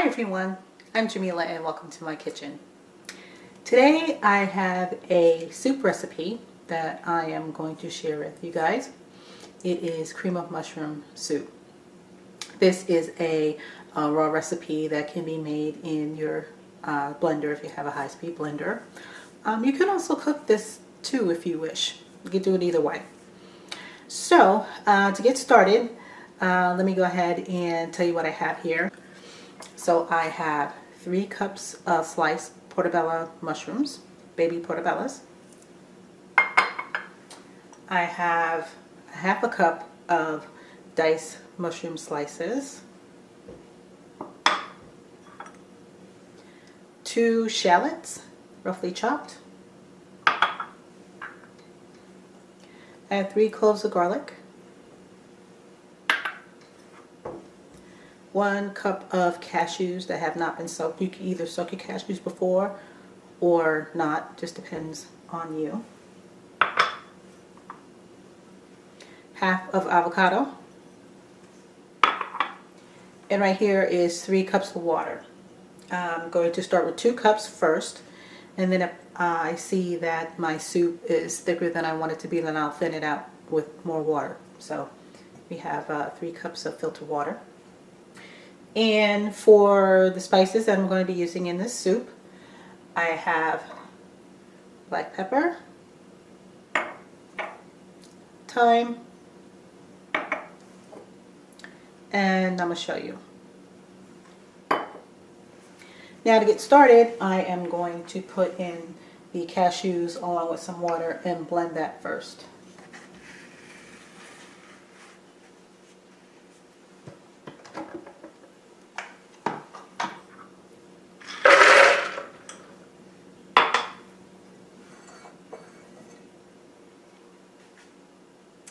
Hi everyone, I'm Jameelah and welcome to my kitchen. Today I have a soup recipe that I am going to share with you guys. It is cream of mushroom soup. This is a raw recipe that can be made in your blender if you have a high-speed blender. You can also cook this too if you wish. You can do it either way. So to get started, let me go ahead and tell you what I have here. So I have 3 cups of sliced portobello mushrooms, baby portobellos. I have a half a cup of diced mushroom slices, 2 shallots, roughly chopped. I have 3 cloves of garlic, 1 cup of cashews that have not been soaked. You can either soak your cashews before or not, just depends on you. Half of avocado. And right here is 3 cups of water. I'm going to start with 2 cups first, and then if I see that my soup is thicker than I want it to be, then I'll thin it out with more water. So we have 3 cups of filtered water. And for the spices that I'm going to be using in this soup, I have black pepper, thyme, and I'm going to show you. Now to get started, I am going to put in the cashews along with some water and blend that first.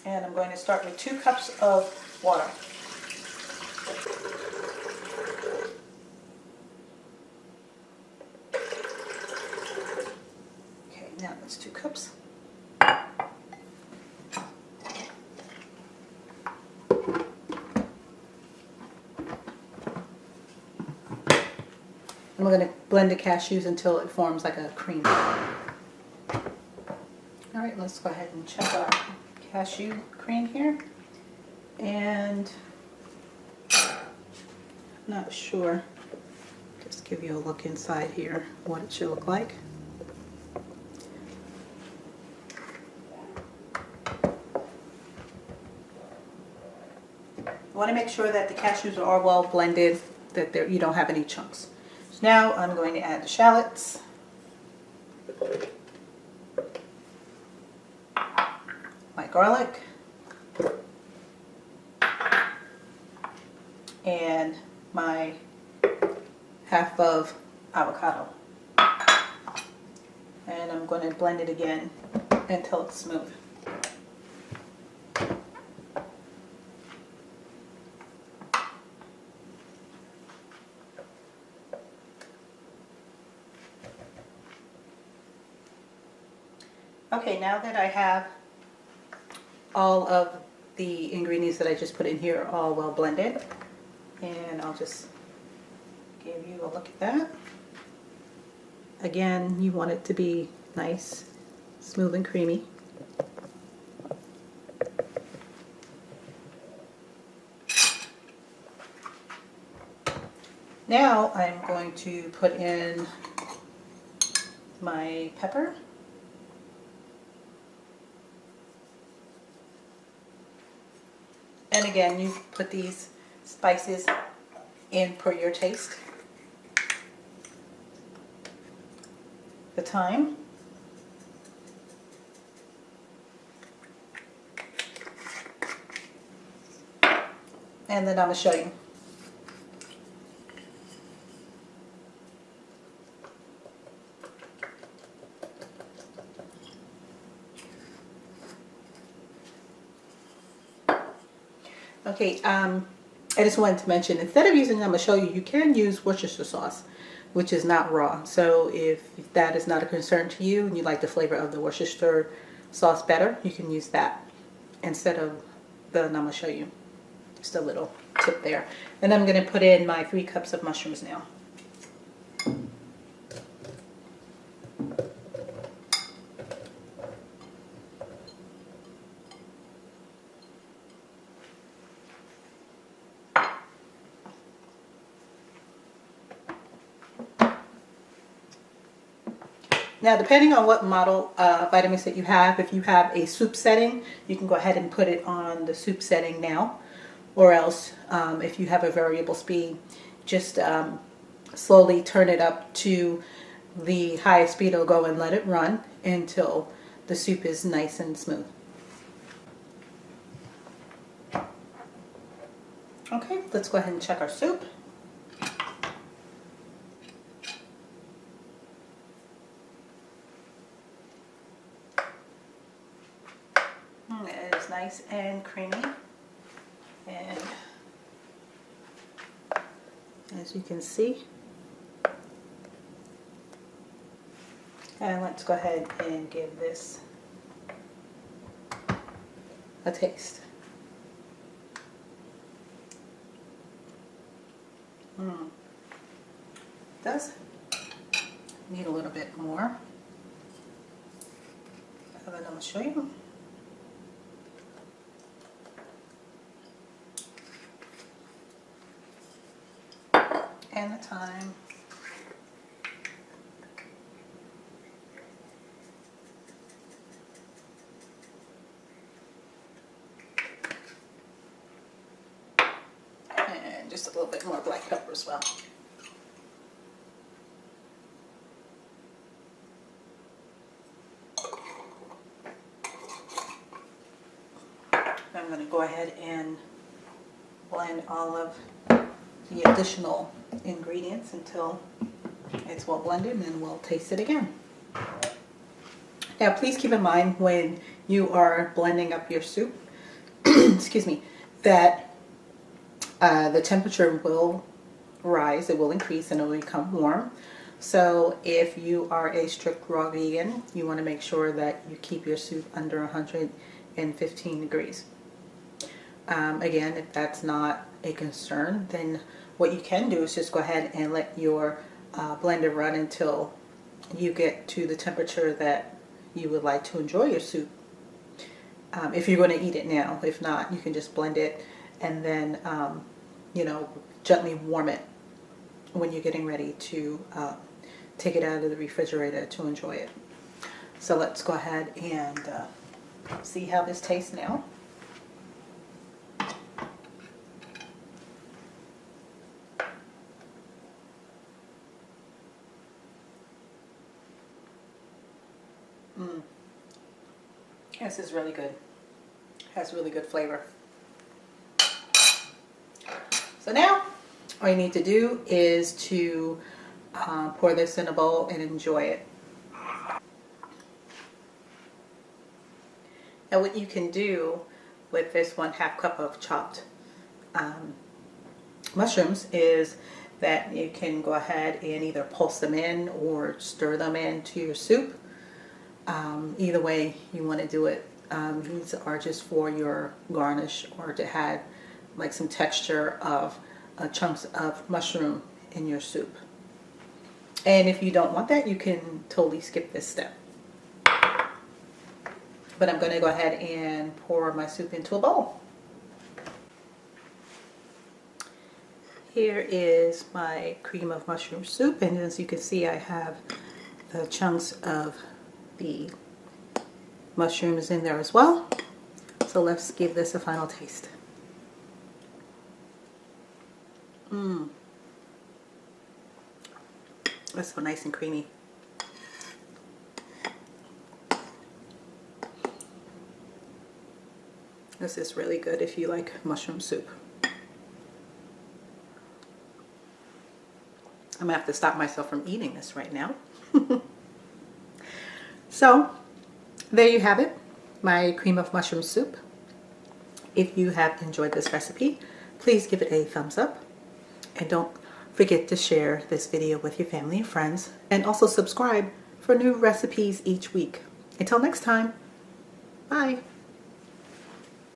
And I'm going to start with 2 cups of water. Okay, now that's 2 cups. And we're going to blend the cashews until it forms like a cream. Alright, let's go ahead and check our cashew cream here. And I'm not sure, just give you a look inside here what it should look like. You want to make sure that the cashews are all well blended, that you don't have any chunks. So now I'm going to add the shallots, my garlic, and my half of avocado. And I'm going to blend it again until it's smooth. Okay, now that I have all of the ingredients that I just put in here all well blended, and I'll just give you a look at that. Again, you want it to be nice, smooth and creamy. Now I'm going to put in my pepper. And again, you put these spices in per your taste. The thyme. And then I'm going to show you. Okay, I just wanted to mention, instead of using, I'm going to show you, you can use Worcestershire sauce, which is not raw. So if that is not a concern to you and you like the flavor of the Worcestershire sauce better, you can use that instead of the, and I'm going to show you. Just a little tip there. And I'm going to put in my 3 cups of mushrooms now. Now, depending on what model Vitamix that you have, if you have a soup setting, you can go ahead and put it on the soup setting now. Or else, if you have a variable speed, just slowly turn it up to the highest speed. It'll go and let it run until the soup is nice and smooth. Okay, let's go ahead and check our soup. It is nice and creamy, and as you can see, and let's go ahead and give this a taste. Does need a little bit more, and then I'm going to show you. And the time. And just a little bit more black pepper as well. I'm going to go ahead and blend all of the additional ingredients until it's well blended, and then we'll taste it again. Now, please keep in mind when you are blending up your soup, excuse me, that the temperature will rise, it will increase, and it will become warm. So if you are a strict raw vegan, you want to make sure that you keep your soup under 115 degrees. Again, if that's not a concern, then what you can do is just go ahead and let your blender run until you get to the temperature that you would like to enjoy your soup. If you're going to eat it now. If not, you can just blend it and then you know, gently warm it when you're getting ready to take it out of the refrigerator to enjoy it. So let's go ahead and see how this tastes now. This is really good. Has really good flavor. So now all you need to do is to pour this in a bowl and enjoy it. Now what you can do with this 1/2 cup of chopped mushrooms is that you can go ahead and either pulse them in or stir them into your soup. Either way you want to do it. These are just for your garnish or to add like some texture of chunks of mushroom in your soup. And if you don't want that, you can totally skip this step. But I'm going to go ahead and pour my soup into a bowl. Here is my cream of mushroom soup, and as you can see, I have the chunks of the mushrooms in there as well. So let's give this a final taste. That's so nice and creamy. This is really good if you like mushroom soup. I'm gonna have to stop myself from eating this right now. So there you have it, my cream of mushroom soup. If you have enjoyed this recipe, please give it a thumbs up, and don't forget to share this video with your family and friends, and also subscribe for new recipes each week. Until next time, bye.